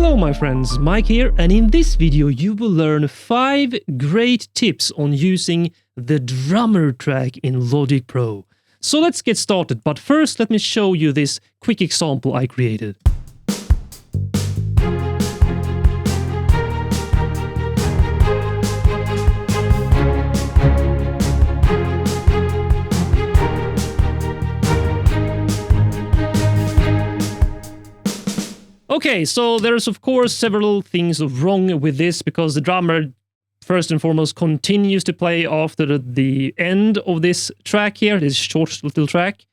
Hello my friends, Mike here, and in this video you will learn 5 great tips on using the drummer track in Logic Pro. So let's get started, but first let me show you this quick example I created. Okay, so there's of course several things wrong with this because the drummer first and foremost continues to play after the end of this track here, this short little track,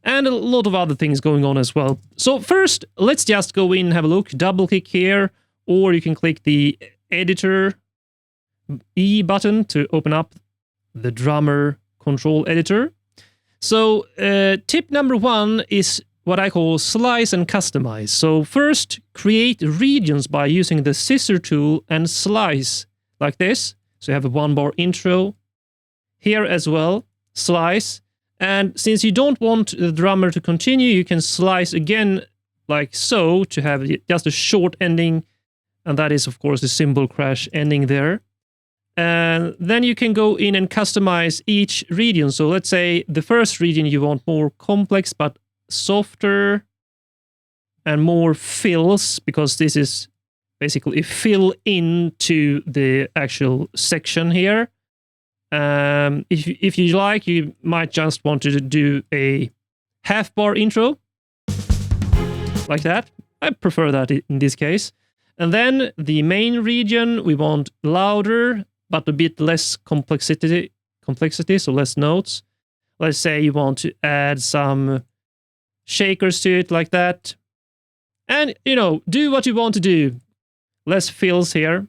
and a lot of other things going on as well. So first, let's just go in and have a look, double click here, or you can click the editor E button to open up the drummer control editor. So tip number 1 is what I call slice and customize. So first, create regions by using the scissor tool and slice like this. So you have a 1-bar intro here as well, slice. And since you don't want the drummer to continue, you can slice again like so to have just a short ending. And that is, of course, the cymbal crash ending there. And then you can go in and customize each region. So let's say the first region you want more complex, but softer and more fills, because this is basically a fill into the actual section here. If you like, you might just want to do a half-bar intro like that. I prefer that in this case. And then the main region we want louder but a bit less complexity, so less notes. Let's say you want to add some shakers to it like that. And, you know, do what you want to do. Less fills here.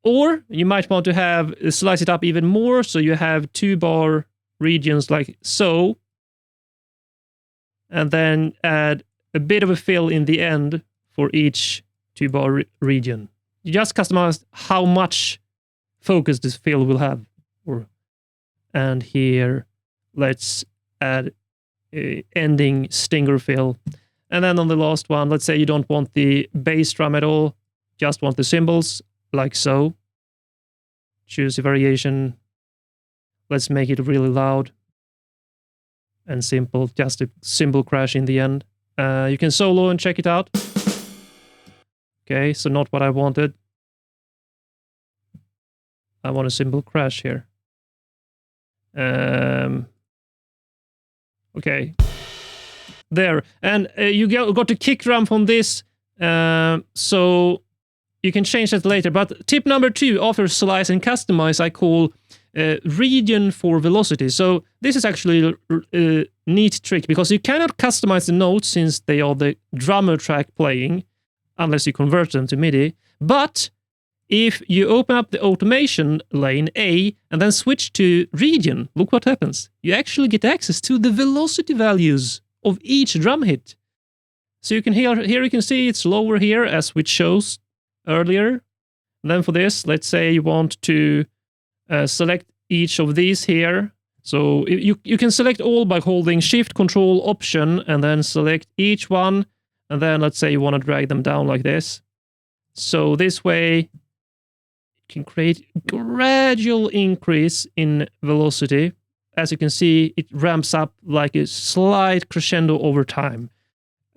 Or you might want to have slice it up even more, so you have 2-bar regions like so. And then add a bit of a fill in the end for each 2-bar region. You just customize how much focus this fill will have. And here, let's add ending stinger fill. And then on the last one, let's say you don't want the bass drum at all, just want the cymbals, like so. Choose a variation. Let's make it really loud and simple, just a cymbal crash in the end. You can solo and check it out. Okay, so not what I wanted. I want a cymbal crash here. Okay, there. And you got a kick drum from this, so you can change that later. But tip number 2, after slice and customize, I call region for velocity. So this is actually a neat trick, because you cannot customize the notes since they are the drummer track playing, unless you convert them to MIDI. But if you open up the automation lane A and then switch to region, look what happens. You actually get access to the velocity values of each drum hit. So you can here you can see it's lower here as we chose earlier. And then for this, let's say you want to select each of these here. So you can select all by holding Shift, Control, Option, and then select each one. And then let's say you want to drag them down like this. So this way, can create gradual increase in velocity. As you can see, it ramps up like a slight crescendo over time.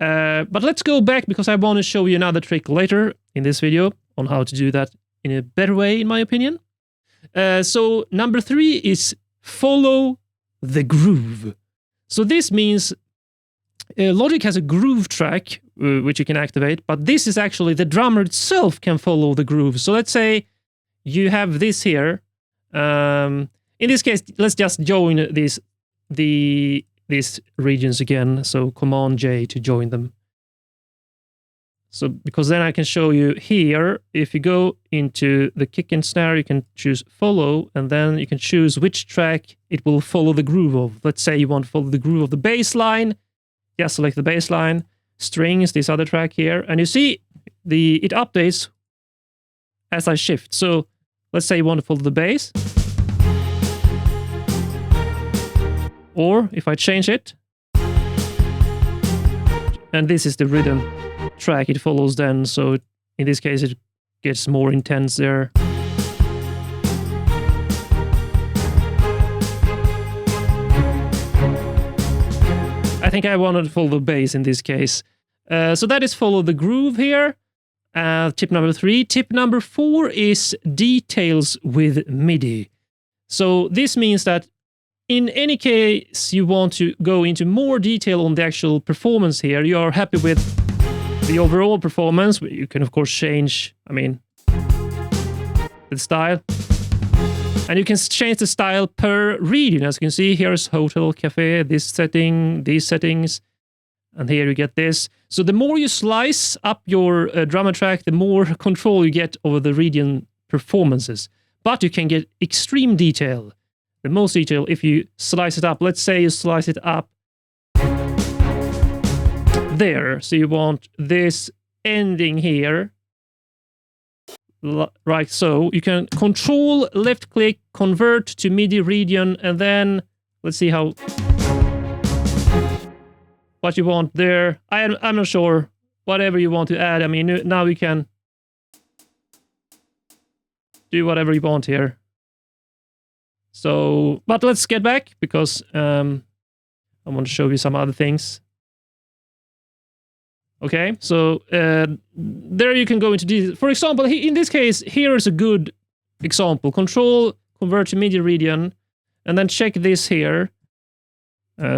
But let's go back, because I want to show you another trick later in this video on how to do that in a better way, in my opinion. So number 3 is follow the groove. So this means Logic has a groove track, which you can activate, but this is actually the drummer itself can follow the groove. So let's say you have this here. In this case, let's just join these regions again. So Command J to join them. So because then I can show you here, if you go into the kick and snare, you can choose follow, and then you can choose which track it will follow the groove of. Let's say you want to follow the groove of the bass line. Just select the bass line. Strings, this other track here. And you see it updates as I shift. So let's say you want to follow the bass. Or if I change it, and this is the rhythm. track it follows then, so in this case it gets more intense there. I think I wanted to follow the bass in this case. So that is follow the groove here. Tip number 3. Tip number 4 is details with MIDI. So this means that in any case you want to go into more detail on the actual performance here, you are happy with the overall performance, you can of course change, the style. And you can change the style per region. As you can see, here's hotel, cafe, this setting, these settings. And here you get this. So the more you slice up your drummer track, the more control you get over the region performances. But you can get extreme detail. The most detail if you slice it up. Let's say you slice it up there. So you want this ending here. Right, so you can control left click, convert to MIDI region, and then let's see how what you want there. I'm not sure. Whatever you want to add. Now you can do whatever you want here. So, but let's get back because I want to show you some other things. Okay, so there you can go into detail. For example, in this case, here is a good example. Control, convert to MIDI region, and then check this here.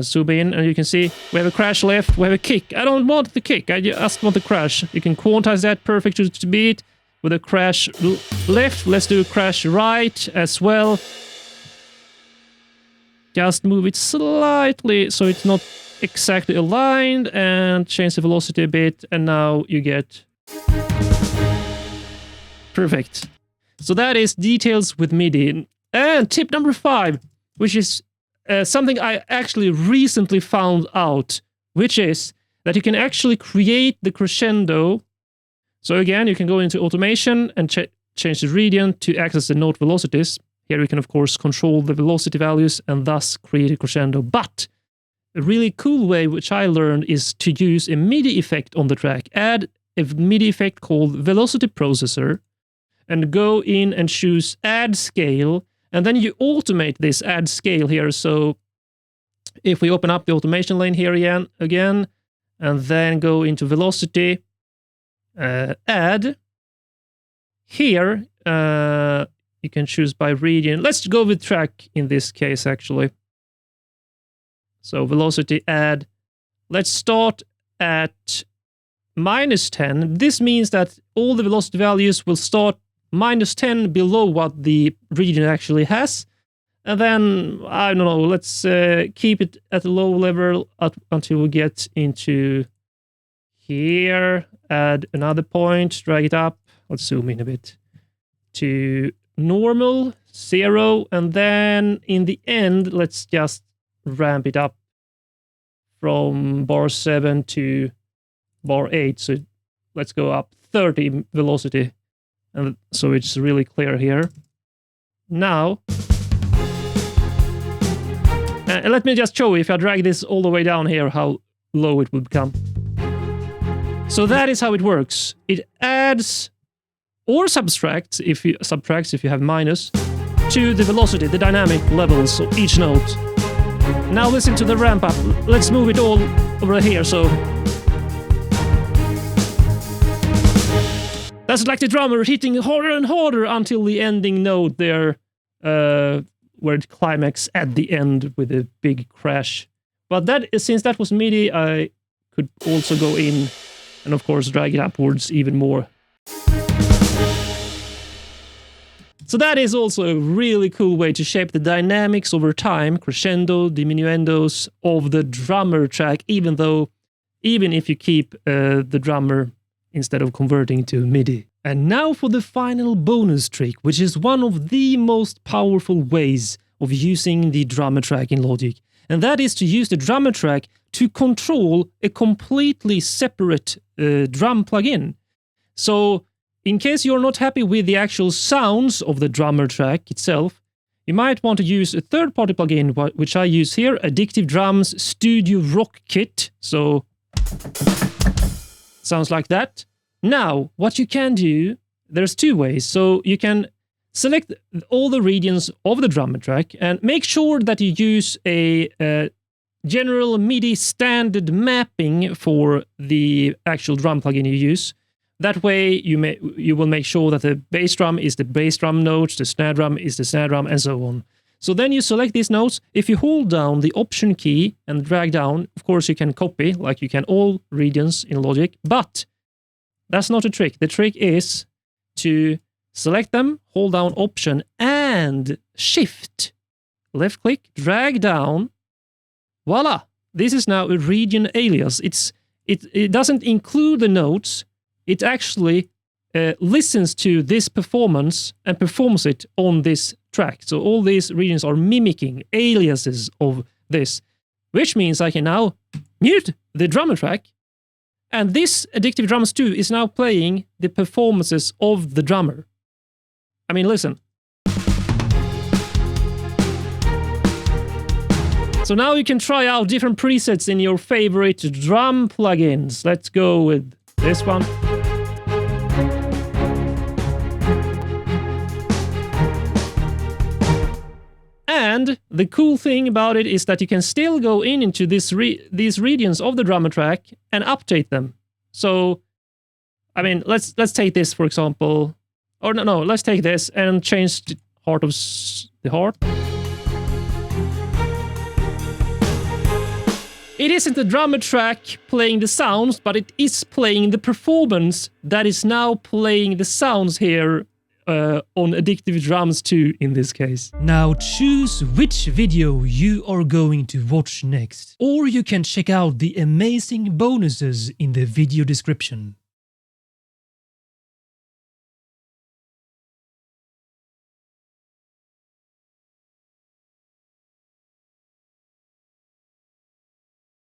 Zoom in, and you can see we have a crash left, we have a kick. I don't want the kick, I just want the crash. You can quantize that perfect to beat with a crash left. Let's do a crash right as well. Just move it slightly so it's not exactly aligned, and change the velocity a bit, and now you get perfect. So that is details with MIDI. And tip number 5, which is something I actually recently found out, which is that you can actually create the crescendo. So again, you can go into automation and change the region to access the note velocities. Here we can of course control the velocity values and thus create a crescendo. But a really cool way, which I learned, is to use a MIDI effect on the track. Add a MIDI effect called Velocity Processor, and go in and choose Add Scale, and then you automate this Add Scale here. So if we open up the automation lane here again, and then go into Velocity, Add, here you can choose by region. Let's go with track in this case, actually. So velocity add. Let's start at -10. This means that all the velocity values will start -10 below what the region actually has. And then, I don't know, let's keep it at a low level until we get into here. Add another point, drag it up. Let's zoom in a bit. To normal, 0. And then in the end, let's just ramp it up from bar 7 to bar 8. So let's go up 30 velocity. And so it's really clear here. Now, and let me just show you, if I drag this all the way down here, how low it will become. So that is how it works. It adds or subtracts if you have minus to the velocity, the dynamic levels of each note. Now listen to the ramp up. Let's move it all over here. So that's like the drummer hitting harder and harder until the ending note there, where it climax at the end with a big crash. But since that was MIDI, I could also go in and of course drag it upwards even more. So that is also a really cool way to shape the dynamics over time, crescendo, diminuendos of the drummer track, even if you keep the drummer instead of converting to MIDI. And now for the final bonus trick, which is one of the most powerful ways of using the drummer track in Logic. And that is to use the drummer track to control a completely separate drum plugin. So in case you're not happy with the actual sounds of the drummer track itself, you might want to use a third-party plugin, which I use here, Addictive Drums Studio Rock Kit. So Sounds like that. Now, what you can do, there's two ways. So you can select all the regions of the drum track and make sure that you use a general MIDI standard mapping for the actual drum plugin you use. That way, you will make sure that the bass drum is the bass drum notes, the snare drum is the snare drum, and so on. So then you select these notes. If you hold down the Option key and drag down, of course you can copy, like you can all regions in Logic, but that's not a trick. The trick is to select them, hold down Option, and Shift. Left click, drag down. Voila! This is now a region alias. It doesn't include the notes. It actually listens to this performance and performs it on this track. So all these regions are mimicking aliases of this, which means I can now mute the drummer track, and this Addictive Drums 2 is now playing the performances of the drummer. I mean, listen. So now you can try out different presets in your favorite drum plugins. Let's go with this one. And the cool thing about it is that you can still go into these regions of the drummer track and update them. So, I mean, let's take this for example. Or no, let's take this and change the heart of the harp. It isn't the drummer track playing the sounds, but it is playing the performance that is now playing the sounds here on Addictive Drums 2 in this case. Now choose which video you are going to watch next, or you can check out the amazing bonuses in the video description.